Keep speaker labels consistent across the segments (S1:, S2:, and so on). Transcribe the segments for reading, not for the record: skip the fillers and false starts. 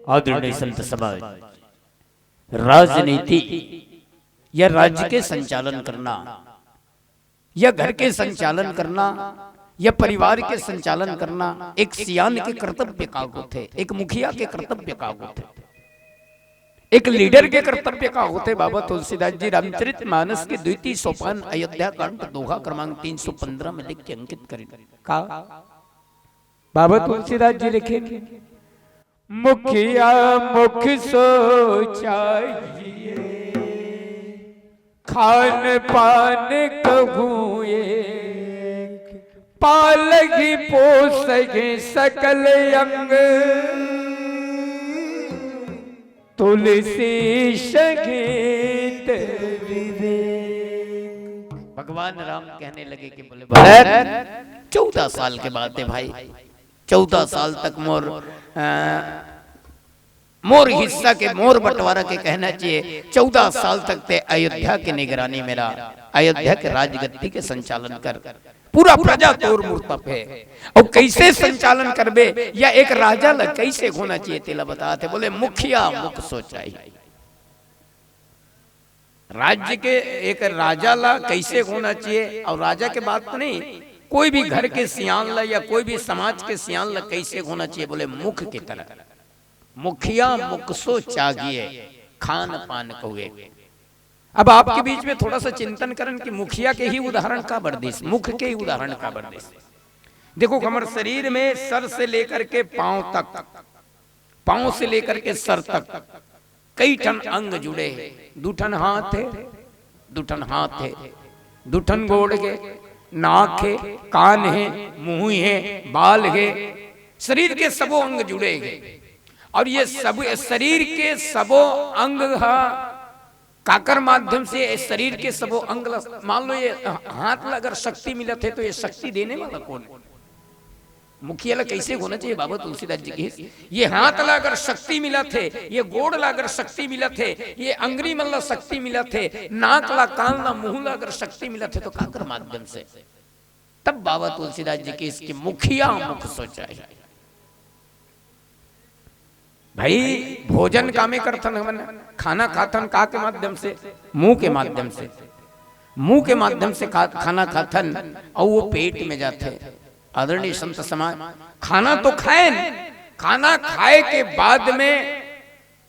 S1: आदरणीय संत समाज, राजनीति या राज्य के संचालन करना या घर के संचालन करना या परिवार के संचालन करना एक सियान के कर्तव्य का होते, एक मुखिया के कर्तव्य का होते, एक लीडर के कर्तव्य का होते। बाबा तुलसीदास जी रामचरित मानस के द्वितीय सोपान अयोध्या कांड दोहा क्रमांक 315 में लिख के अंकित करें। का बाबा तुलसीदास जी लिखे, मुखिया मुख सोचाइए, खान पान कहूँ पालगी पोसगे सकल अंग, तुलसी संगीत विवेक। भगवान राम कहने लगे कि बोले भरत 14 साल के बाद है भाई, 14 साल तक मोर हिस्सा के मोर बंटवारा के कहना चाहिए 14 साल तक ते अयोध्या की निगरानी मेरा, अयोध्या के राजगद्दी के संचालन कर, पूरा प्रजा तोर मूर्ता पे और कैसे संचालन करबे या एक राजा ला कैसे होना चाहिए तेला बताते। बोले मुखिया मुख सोचाई, राज्य के एक राजा ला कैसे होना चाहिए, और राजा के बात तो नहीं, कोई भी घर के सियान ला या कोई भी समाज के सियान ला कैसे होना चाहिए। बोले मुख की तरह, मुखिया मुख सो चाहिए, खान पान कहुए। अब आपके बीच में थोड़ा सा चिंतन करन कि मुखिया के ही उदाहरण का बर्दिश, मुख के ही उदाहरण का बर्दिश। देखो हमारे शरीर में सर से लेकर के पांव तक, पांव से लेकर के सर तक कई ठन अंग जुड़े हैं। दुठन हाथ है, दुठन हाथ है, दुठन गोड़ है, नाक है, कान है, मुंह है, बाल है, शरीर के सबो अंग जुड़े हैं। और ये सब शरीर के सबो अंग काकर माध्यम से शरीर के सबो अंग, मान लो ये हाथ ला अगर शक्ति मिला थे तो ये शक्ति देने वाला कौन? मुखिया ला कैसे होना चाहिए बाबा तुलसीदास जी की, ये हाथ ला अगर शक्ति मिला थे, ये गोड़ ला अगर शक्ति मिला थे, ये अंगरी मन ला शक्ति मिला थे, नाक ला कान ला मुंह ला अगर शक्ति मिला थे तो काकर माध्यम से। तब बाबा तुलसीदास जी की इसकी मुखिया मुख सोचा है। भाई भोजन का में करथन, हमन खाना खाथन का के माध्यम से, मुंह के माध्यम से, मुंह के माध्यम से खाना खाथन और वो पेट में जाते। आदरणीय संत समाज, खाना तो खाए, खाना खाए के बाद में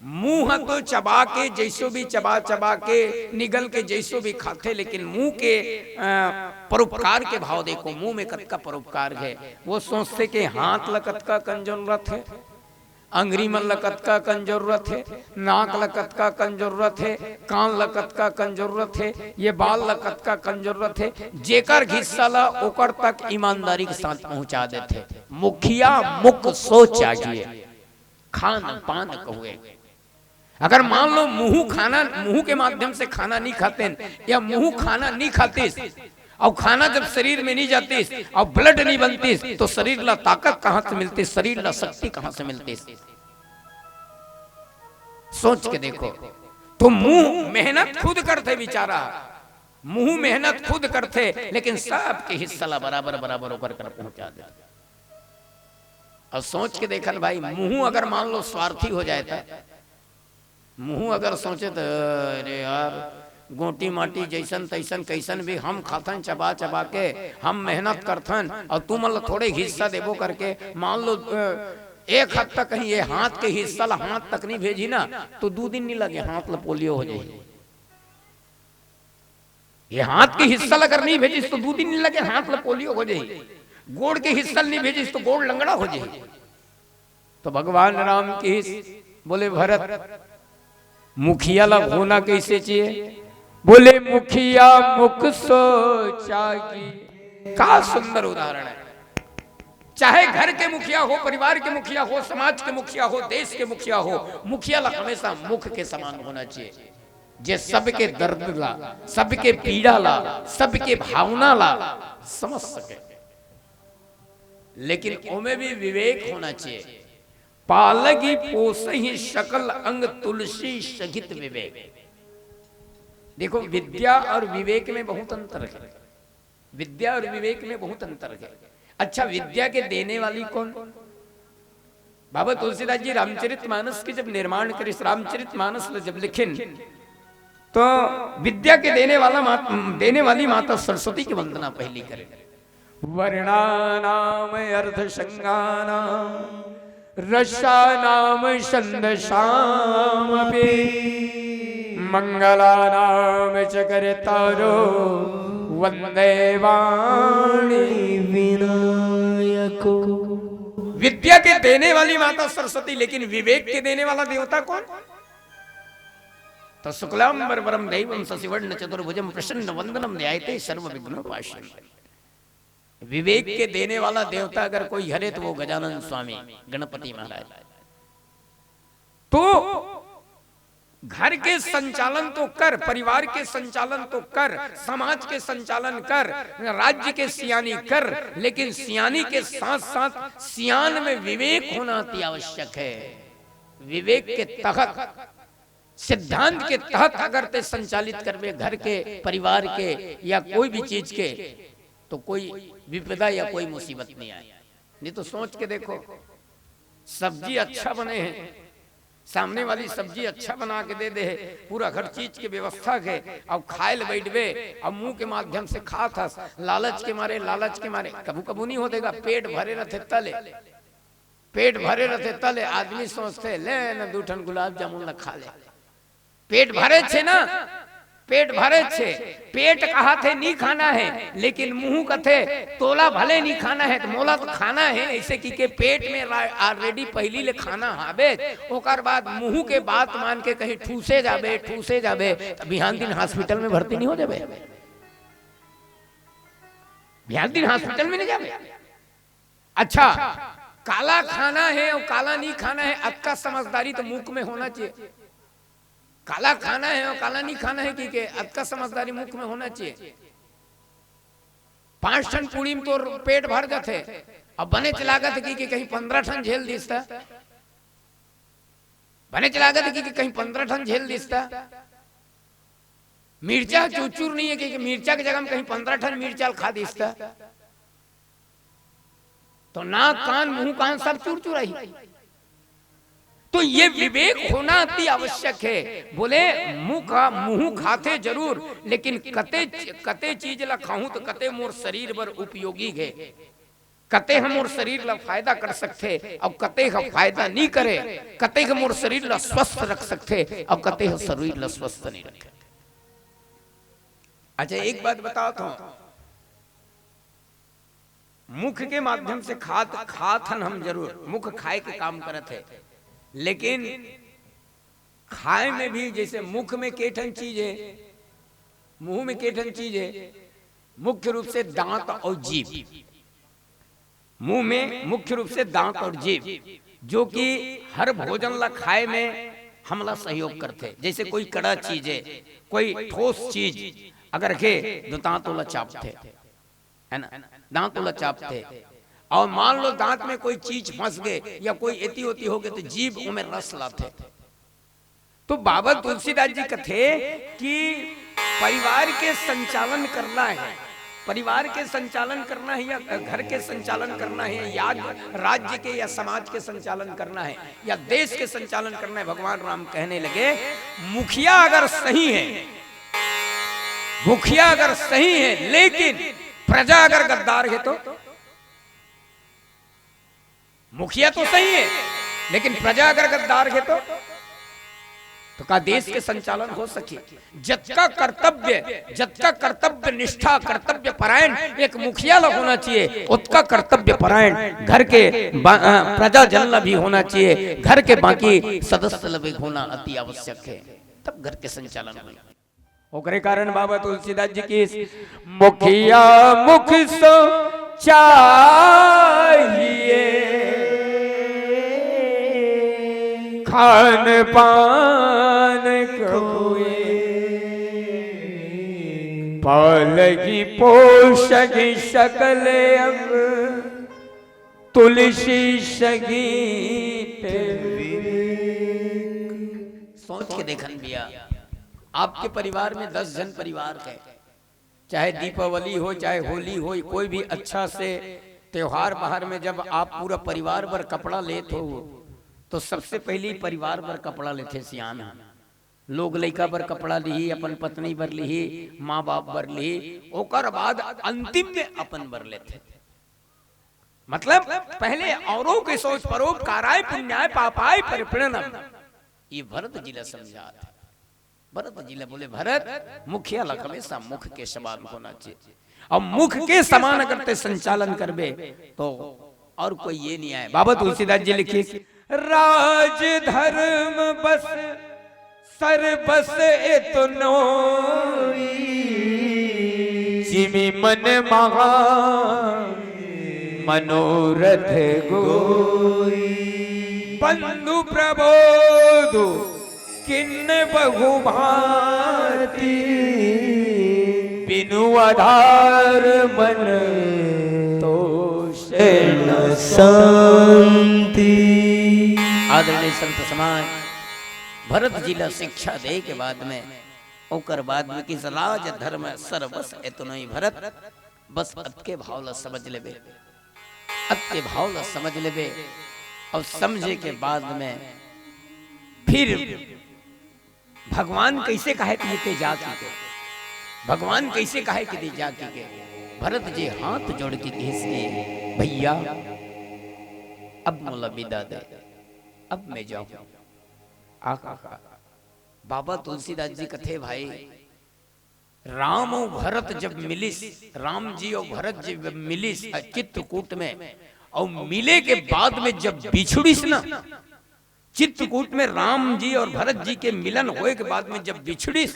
S1: मुंह तो चबा के जैसो भी चबा चबा के निगल के जैसो भी खाते, लेकिन मुंह के परोपकार के भाव देखो, मुंह में कतका परोपकार है। वो सोचते कि हाथ लकत का कन जरूरत है, अंगरी मन लकत का कन जरूरत है, नाक लकत का कन जरूरत है, कान लकत का कन जरूरत है, ये बाल लकत का कन जरूरत है, जेकर हिस्सा ला ओकर तक ईमानदारी के साथ पहुंचा देते। मुखिया मुख सोच चाहिए, खान पान कहुए। अगर मान लो मुंह खाना, मुंह के माध्यम से खाना नहीं खाते या मुंह खाना नहीं खाते और खाना जब शरीर में नहीं जाती और ब्लड नहीं बनती तो शरीर ला ताकत कहां से मिलती, शरीर ला शक्ति कहां से मिलती? सोच के देखो। तो मुंह मेहनत खुद करते बेचारा, मुंह मेहनत खुद करते, लेकिन सबके हिस्सा ला बराबर बराबर होकर कर पहुंचा दे। और सोच के देखन भाई, मुंह अगर मान लो स्वार्थी हो जाए था, मुंह अगर सोचे तो अरे यार गोटी माटी जैसन तैसन कैसन भी हम खाथन चबा चबा के, हम मेहनत करथन और तुम थोड़े हिस्सा देबो करके, मान लो एक हद तक कहीं ये हाथ के हिस्सा ला हाथ तक नहीं भेजी ना तो 2 दिन नहीं लगे हाथ ला पोलियो हो जाए। ये हाथ के हिस्सा अगर नहीं भेजी तो 2 दिन नहीं लगे हाथ ला पोलियो हो जाए, गोड़ के हिस्सा नहीं भेजी तो गोड़ लंगड़ा हो जाए। तो भगवान राम की बोले भरत मुखिया ला होना कैसे चाहिए? बोले मुखिया मुख सोचागी। का सुंदर उदाहरण है। चाहे घर के मुखिया हो, परिवार के मुखिया हो, समाज के मुखिया हो, देश के मुखिया हो, मुखिया ला हमेशा मुख के समान होना चाहिए, जे सबके दर्द ला, सबके पीड़ा ला, सबके भावना ला समझ सके। लेकिन उनमें भी विवेक होना चाहिए। पालगी पोसहि सकल अंग तुलसी सहित विवेक। देखो विद्या और विवेक में बहुत अंतर है, विद्या और विवेक में बहुत अंतर है। अच्छा विद्या के देने वाली कौन? बाबा तुलसीदास जी रामचरितमानस के जब निर्माण करे, रामचरितमानस जब लिखिन तो विद्या के देने वाली माता सरस्वती की वंदना पहली करे। वर्णानाम अर्थ संज्ञानाम रसानाम छंदसामपि मंगलानाम च कर्तारो वंदे वाणी विनायको। विद्या के देने वाली माता सरस्वती, लेकिन विवेक के देने वाला देवता कौन? तो शुक्लांबरवरम दैवम शशिवर्ण चतुर्भुजम प्रसन्न वंदनम ध्यायते सर्व विघ्नोपाश्रय। विवेक के देने वाला देवता अगर कोई हरे तो वो गजानन स्वामी गणपति महाराज। तो घर के संचालन तो कर, परिवार के संचालन तो कर, समाज के संचालन कर, राज्य के सियानी कर, लेकिन सियानी के साथ साथ सियान में विवेक होना अति आवश्यक है। विवेक के तहत, सिद्धांत के तहत अगर ते संचालित करवे घर के, परिवार के या कोई भी चीज के, तो कोई विपदा या कोई मुसीबत नहीं आए। नहीं तो सोच के देखो, सब्जी अच्छा बने हैं, सामने वाली सब्जी अच्छा बना के दे दे, पूरा हर चीज की व्यवस्था के, अब खाए बैठवे, अब मुंह के माध्यम से खा था, लालच के मारे कबू कबू नहीं होतेगा। पेट भरे रहते तले आदमी सोचते ले न दूठन गुलाब जामुन न खा ले। पेट भरे छे ना, पेट भरे छे, पेट कहा थे नहीं खाना है, लेकिन मुंह कथे तोला भले नहीं खाना है तो मोला तो खाना है। ऐसे की के पेट में ऑलरेडी पहली ले खाना हावे, ओकर बाद मुंह के बात मान के कहीं ठूसे जाबे तो बिहान दिन हॉस्पिटल में भर्ती नहीं हो जाबे, बिहान दिन हॉस्पिटल में नहीं जाबे। अच्छा, काला खाना है और काला नहीं खाना है, अक्का समझदारी तो मुख में होना चाहिए। काला खाना है और काला नहीं खाना है कि अक्का समझदारी मुख में होना चाहिए। 5 टन पूरी में तो पेट भर जाते, अब बने चलागत कि कहीं 15 टन झेल दिसता, बने चलागत कि कहीं 15 टन झेल दिसता। मिर्चा चूचूर नहीं है कि मिर्चा की जगह में कहीं 15 टन मिर्चा खा दिसता, तो नाक कान मुंह कान सब चूर चुराई। तो ये विवेक होना अति आवश्यक है। बोले मुंह खाते जरूर, लेकिन कते चीज ला खाऊं तो कते मोर शरीर पर उपयोगी है, कते हम मोर शरीर ला फायदा कर सकते और कते हम फायदा नहीं करे, कते हम मोर शरीर ला स्वस्थ रख सकते और कते हम शरीर ला स्वस्थ नहीं रखे। अच्छा, एक बात बताओ तो, मुख के माध्यम से खाथन हम जरूर, मुख खाए के काम करते है, लेकिन खाए में भी जैसे मुख में केठन चीज है, मुंह में केठन चीज है, मुख्य रूप से दांत और जीभ। मुंह में मुख्य रूप से दांत और जीभ, जो कि हर भोजन ला खाए में हमला सहयोग करते। जैसे कोई कड़ा चीज है, कोई ठोस चीज अगर के तो दांतों ला चापते है ना, दांतों ला चापते। और मान लो दांत में कोई चीज फंस गए या कोई एती होती हो गए तो जीभ में रस लाते। तो बाबा तुलसीदास जी कथे कि परिवार के संचालन करना है, परिवार के संचालन करना है या घर के संचालन करना है या राज्य के या समाज के संचालन करना है या देश के संचालन करना है। भगवान राम कहने लगे, मुखिया अगर सही है, मुखिया अगर सही है, लेकिन प्रजा अगर गद्दार है तो मुखिया तो सही है, लेकिन प्रजा अगर गद्दार है तो का देश के संचालन हो सके। जत का कर्तव्य निष्ठा, कर्तव्य परायण एक मुखिया लोग होना चाहिए, उसका कर्तव्य परायण घर के प्रजा जन भी होना चाहिए, घर के बाकी सदस्य भी होना अति आवश्यक है, तब घर के संचालन होगा। ओकरे कारण बाबा तुलसीदास जी की मुखिया मुख सो चाहिए, खान पान खोए, पालगी पोषगी सकल अंग, तुलसी संगीत विवेक। सोच के देखन भैया, आपके परिवार में 10 जन परिवार है, चाहे दीपावली हो चाहे होली हो, कोई भी अच्छा से त्योहार बाहर में जब आप पूरा परिवार भर कपड़ा लेते हो तो सबसे पहले परिवार भर कपड़ा लेते सियान लोग, लड़का भर कपड़ा ली, अपन पत्नी भर ली, माँ बाप भर ली, ओकर बाद अंतिम में अपन भर लेते। मतलब पहले औरों के सोच परोपकाराय पुण्याय पापाय परिपूर्णम, ये भरत जी ने समझा। भरत जी ने बोले भरत मुखिया लग हमेशा मुख के समान होना चाहिए, और मुख के समान अगर ते संचालन करबे तो और कोई ये नहीं आए। बाबा तुलसीदास जी लिखे राज धर्म बस सर बस एतनोई, जिमि मन महा मनोरथ गोई, बंधु प्रबोध किन्न बहु भांति, बिनु आधार मन तोष न शांति। आदरणीय संत समाज भरत जी ला शिक्षा दे के बाद में ओकर बाद में किस राज धर्म सर्वस एतनोई भरत, बस अत के भाव ला समझ लेबे, अत के भाव ला समझ लेबे, और समझे के बाद में फिर भगवान कैसे कहे कि ते जा के, भगवान कैसे कहे कि ते जा के। भरत जी हाथ जोड़ के घिस के भैया अब मोला विदा दे, अब मैं जाऊं। आका बाबा तुलसीदास जी कथे भाई राम और भरत जब मिलिस, राम जी और भरत जी जब मिलिस चित्रकूट में, और मिले के बाद में जब बिछुड़िस ना चित्रकूट में, राम जी और भरत जी के मिलन होए के बाद में जब बिछुड़िस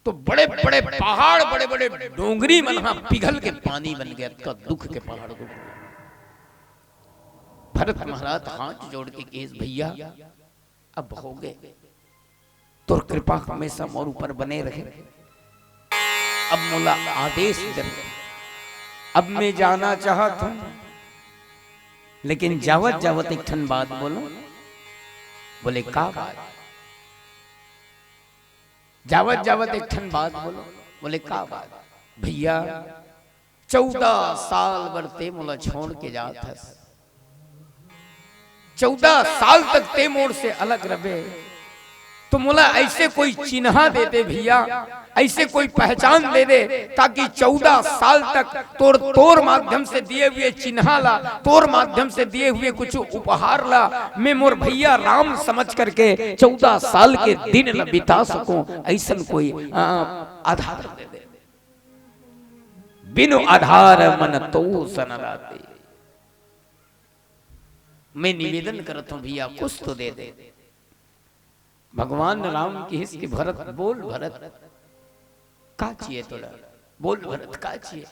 S1: तो बड़े बड़े पहाड़, बड़े बड़े डोंगरी मनहा पिघल के पानी बन गया, का दुख के पहाड़ को। भरत महाराज हाथ जोड़ के कहे भैया अब हो गए, तो कृपा हमेशा मोर ऊपर बने रहे, अब मोला आदेश दे, अब मैं जाना चाहता हूं, लेकिन जावत जावत एक ठन बात बोलो। बोले का बात? जावत जावत एक ठन बात बोलो। बोले का बात? भैया 14 साल बरते मोला छोड़ के जात हस, 14 साल तक ते मोड़ से अलग रहे, तो मोला ऐसे कोई चिन्हा दे दे भैया, ऐसे कोई पहचान दे दे, ताकि 14 साल तक तोर माध्यम से दिए हुए चिन्हा ला, तोर माध्यम से दिए हुए कुछ उपहार ला, मैं मोर भैया राम समझ करके 14 साल के दिन न बिता सकूं, ऐसा कोई आधार दे दे। बिनु आधार मन तो सन राते, मैं निवेदन करता हूं भैया कुछ तो दे दे। भगवान राम की हिस की भरत बोल, भरत का चाहिए तोड़ा? बोल भरत का चाहिए?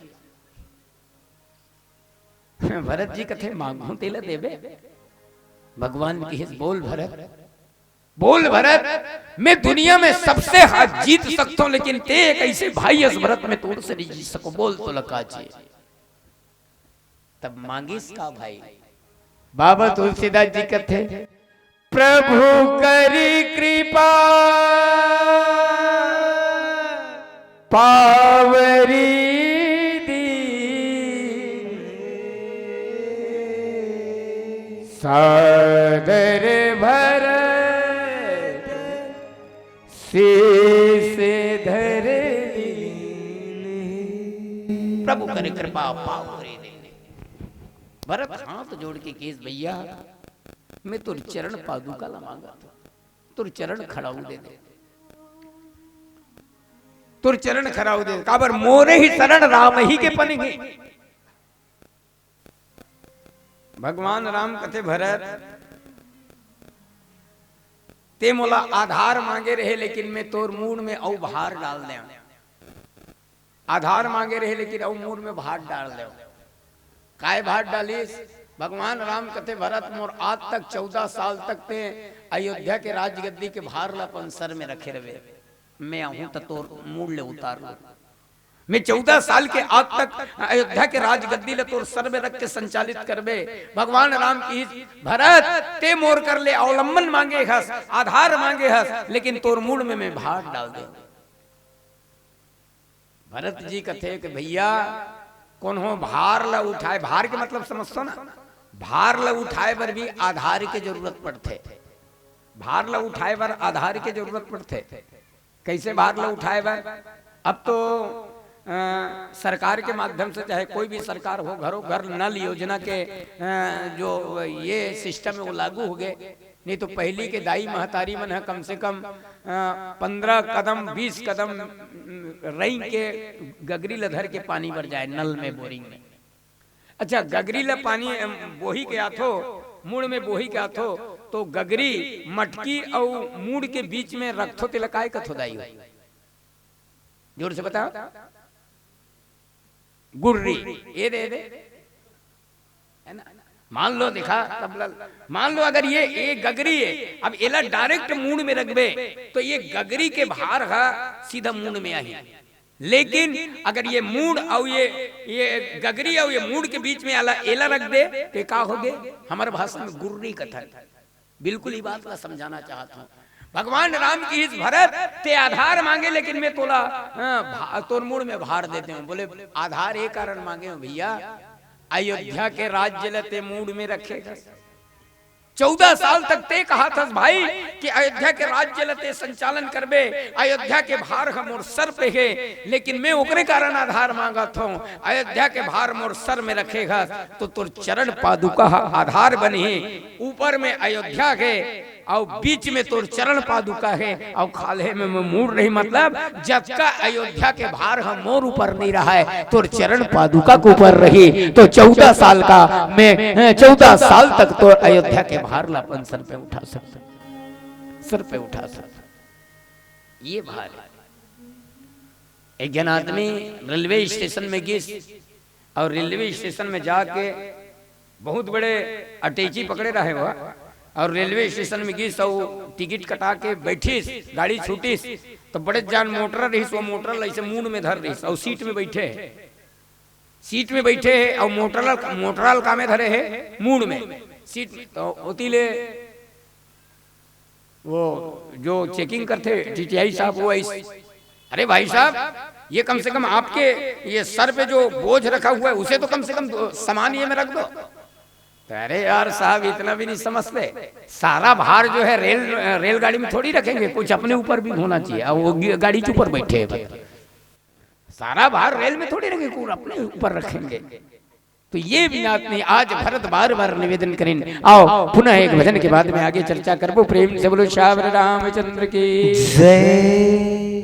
S1: भरत जी कथे मांगू तेला देबे। भगवान की हिस बोल भरत, बोल भरत, मैं दुनिया में सबसे हाथ जीत सकता हूं, लेकिन ते एक ऐसे भाई इस भरत में तोड़ से नहीं जीत सको, बोल तो लगा चाहिए। तब मांगिस का भाई? बाबा तुलसीदास जी कथे प्रभु करी कृपा पावरी दी, सादर भरत शीश धर ली, प्रभु करे कृपा पावरी दी। भरत हाथ जोड़ के केस भैया मैं तुर चरण पादुका ला मांगा था, तुर चरण खड़ाऊ दे दे, तुर चरण खड़ाऊ दे, काबर मोरे ही शरण राम ही के पनेगे। भगवान राम कथे भरत ते मोला आधार मांगे रहे, लेकिन मैं तोर मूड में औ भार डाल दे। आधार मांगे रहे लेकिन औ मूड में भार डाल दे। काय भार डालिस? भगवान राम कथे भरत मोर आज तक 14 साल तक ते अयोध्या के राजगद्दी के भार लापन सर में रखे रहे, मैं आहूं तो तोर मूड ले उतार लो। मैं 14 साल के आज तक अयोध्या के राजगद्दी ले तोर सर में रख के संचालित करबे। भगवान राम की भरत ते मोर कर ले अवलंबन मांगे हस, आधार मांगे हस, लेकिन तोर मूड में मैं भार डाल दे। भरत जी कथे कि भैया कौन हो भार ल उठाए, भार के मतलब समझो ना, भार ल उठाए पर भी आधार के जरूरत पड़ते, भार ल उठाए पर आधार के जरूरत पड़ते। कैसे भार ल उठाए बर? अब तो सरकार के माध्यम से, चाहे कोई भी सरकार हो, घरों घर नल योजना के जो ये सिस्टम है वो लागू हो गए। नहीं तो पहली के दाई महतारी मन है कम से कम 15 कदम 20 कदम रई के गगरी लधर के पानी भर जाए नल में, बोरिंग में। अच्छा, गगरी ला पानी बोही के आथो, मुड़ में बोही के आथो, तो गगरी मटकी और मुड़ के बीच में रखथो तिलकाय कथो दाई हो, जोर से बताओ। गुर्री ये दे है ना, मान लो दिखा तब, मान लो अगर ये गगरी है, अब एला डायरेक्ट मुंड में रखबे तो ये गगरी के भार है सीधा मुंड में आई। लेकिन अगर ये मूड और ये गगरी और ये मूड के बीच में एला रख दे तो का हो गए? हमारे भाषा में गुर्री कथा। बिल्कुल ही बात का समझाना चाहता हूँ। भगवान राम की इस भरत ते आधार मांगे, लेकिन मैं तोला तोर मूड में भार देते हूँ। बोले आधार एक कारण मांगे हूँ भैया, अयोध्या के राज्य लते मूड में रखेगा। 14 साल तक ते कहा था भाई कि अयोध्या के राज्य लते संचालन करबे, अयोध्या के भार हम मोर सर पे है, लेकिन मैं ओकरे कारण आधार मांगा था। अयोध्या के भार मोर सर में रखेगा तो तुर चरण पादुका आधार बनी, ऊपर में अयोध्या के और बीच में तोर चरण पादुका है और खाले में मूड नहीं। मतलब जब का अयोध्या के भार हम मोर ऊपर नहीं रहा है, तोर चरण पादुका के ऊपर रही। तो 14 साल का मैं 14 साल तक तो अयोध्या के भार लापन सर पे उठा सकता, सर पे उठा सकता। ये भार है। एक जन आदमी रेलवे स्टेशन में गिस और रेलवे स्टेशन में जाके बहुत बड़े अटैची पकड़े रहे हुआ और रेलवे स्टेशन में गिस और टिकट कटा के बैठीस, गाड़ी छूटीस तो बड़े जान मोटर रही, वो मोटर ऐसे मुंड में धर रही और सीट में बैठे है, सीट में बैठे है और मोटरल कामे धरे है मुंड में सीट में। तो उतीले वो जो चेकिंग करते टीटीआई साहब वो ऐसे, अरे भाई साहब ये कम से कम आपके ये सर पे जो बोझ रखा हुआ है उसे तो कम से कम सामान ये में रख दो। अरे यार साहब इतना भी नहीं समझते, सारा भार जो है रेलगाड़ी में थोड़ी रखेंगे, कुछ अपने ऊपर भी होना चाहिए। और वो गाड़ी के ऊपर बैठे हैं, सारा भार रेल में थोड़ी रखेंगे, कुछ अपने ऊपर रखेंगे। तो ये भी बात नहीं। आज भरत बार बार निवेदन करें। आओ पुनः एक भजन के बाद में आगे चर्चा करबो। प्रेम से बोलो श्याम रामचंद्र की जय।